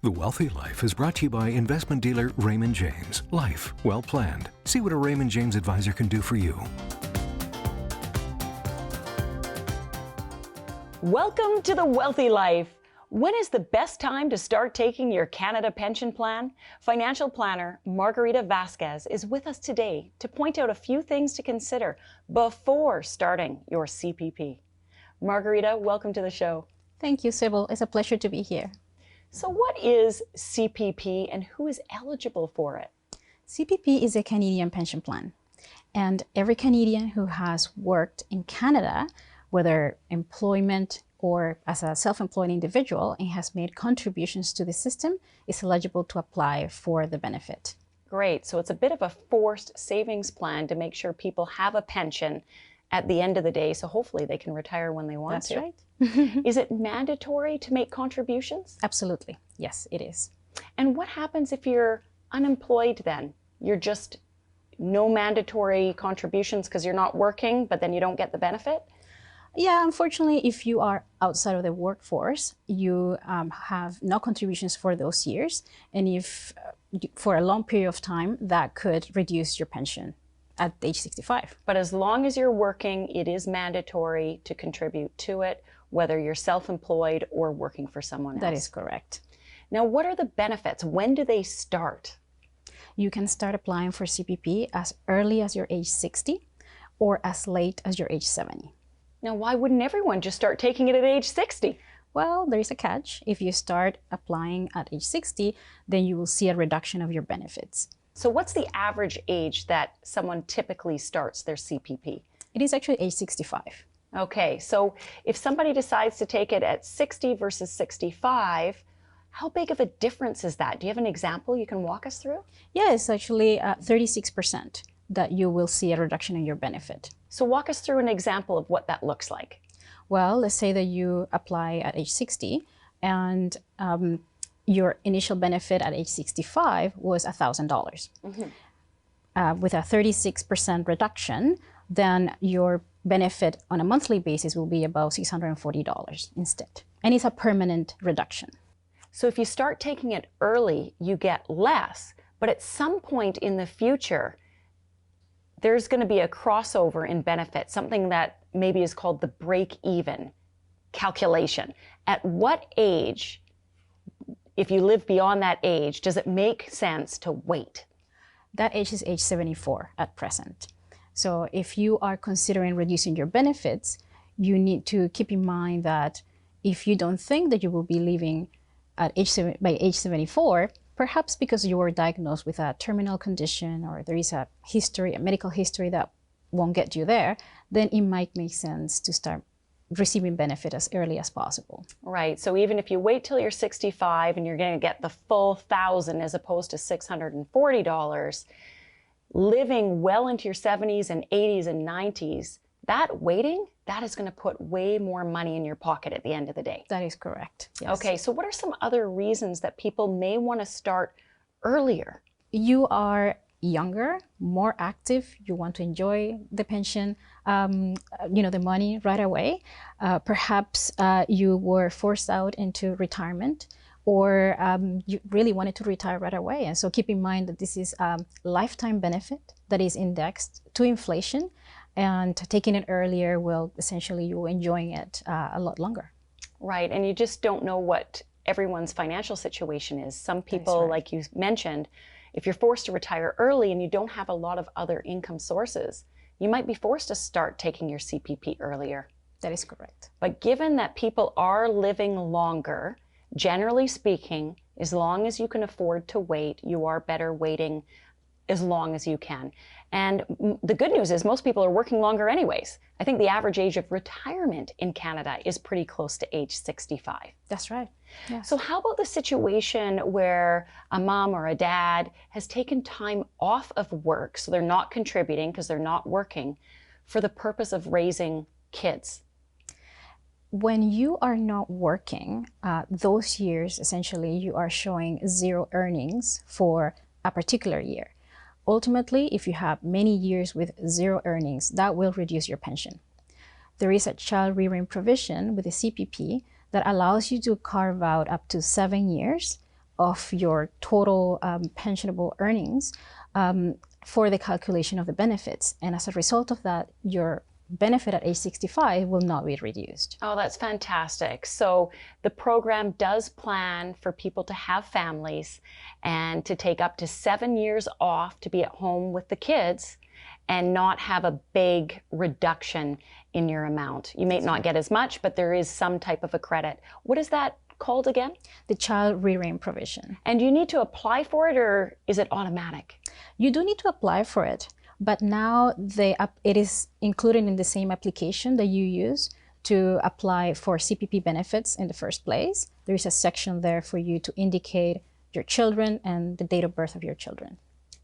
The Wealthy Life is brought to you by investment dealer Raymond James. Life well planned. See what a Raymond James advisor can do for you. Welcome to The Wealthy Life. When is the best time to start taking your Canada pension plan? Financial planner Margarita Vasquez is with us today to point out a few things to consider before starting your CPP. Margarita, welcome to the show. Thank you, Sybil. It's a pleasure to be here. So what is CPP and who is eligible for it? CPP is a Canadian pension plan, and every Canadian who has worked in Canada, whether employment or as a self-employed individual, and has made contributions to the system, is eligible to apply for the benefit. Great. So it's a bit of a forced savings plan to make sure people have a pension at the end of the day, so hopefully they can retire when they want to. That's right. Is it mandatory to make contributions? Absolutely. Yes, it is. And what happens if you're unemployed then? You're just no mandatory contributions because you're not working, but then you don't get the benefit? Yeah, unfortunately, if you are outside of the workforce, you have no contributions for those years. And if for a long period of time, that could reduce your pension at age 65. But as long as you're working, it is mandatory to contribute to it, whether you're self-employed or working for someone else. That is correct. Now, what are the benefits? When do they start? You can start applying for CPP as early as your age 60 or as late as your age 70. Now, why wouldn't everyone just start taking it at age 60? Well, there is a catch. If you start applying at age 60, then you will see a reduction of your benefits. So what's the average age that someone typically starts their CPP? It is actually age 65. Okay, so if somebody decides to take it at 60 versus 65, how big of a difference is that? Do you have an example you can walk us through? Yeah, it's actually 36% that you will see a reduction in your benefit. So walk us through an example of what that looks like. Well, let's say that you apply at age 60 and your initial benefit at age 65 was $1,000. Mm-hmm. With a 36% reduction, then your benefit on a monthly basis will be about $640 instead. And it's a permanent reduction. So if you start taking it early, you get less, but at some point in the future, there's going to be a crossover in benefit, something that maybe is called the break-even calculation. At what age, if you live beyond that age, does it make sense to wait? That age is age 74 at present. So if you are considering reducing your benefits, you need to keep in mind that if you don't think that you will be leaving at by age 74, perhaps because you were diagnosed with a terminal condition or there is a medical history that won't get you there, then it might make sense to start receiving benefit as early as possible. Right. So even if you wait till you're 65 and you're going to get the full $1,000 as opposed to $640, living well into your 70s and 80s and 90s, that waiting, that is going to put way more money in your pocket at the end of the day. That is correct. Yes. Okay, so what are some other reasons that people may want to start earlier? You are younger, more active, you want to enjoy the pension, the money right away. Perhaps you were forced out into retirement, or you really wanted to retire right away. And so keep in mind that this is a lifetime benefit that is indexed to inflation, and taking it earlier will essentially, you're enjoying it a lot longer. Right, and you just don't know what everyone's financial situation is. Some people, right, like you mentioned, if you're forced to retire early and you don't have a lot of other income sources, you might be forced to start taking your CPP earlier. That is correct. But given that people are living longer, generally speaking, as long as you can afford to wait, you are better waiting as long as you can. And the good news is most people are working longer anyways. I think the average age of retirement in Canada is pretty close to age 65. That's right. Yes. So how about the situation where a mom or a dad has taken time off of work, so they're not contributing because they're not working, for the purpose of raising kids? When you are not working, those years, essentially, you are showing zero earnings for a particular year. Ultimately, if you have many years with zero earnings, that will reduce your pension. There is a child rearing provision with the CPP that allows you to carve out up to 7 years of your total pensionable earnings for the calculation of the benefits. And as a result of that, your benefit at age 65 will not be reduced. Oh, that's fantastic. So the program does plan for people to have families and to take up to 7 years off to be at home with the kids and not have a big reduction in your amount. You may not get as much, but there is some type of a credit. What is that called again? The child rearing provision. And do you need to apply for it, or is it automatic? You do need to apply for it, but now it is included in the same application that you use to apply for CPP benefits in the first place. There is a section there for you to indicate your children and the date of birth of your children.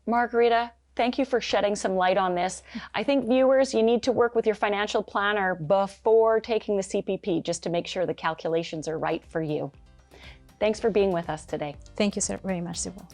Margarita, thank you for shedding some light on this. I think viewers, you need to work with your financial planner before taking the CPP just to make sure the calculations are right for you. Thanks for being with us today. Thank you so very much, Sybil.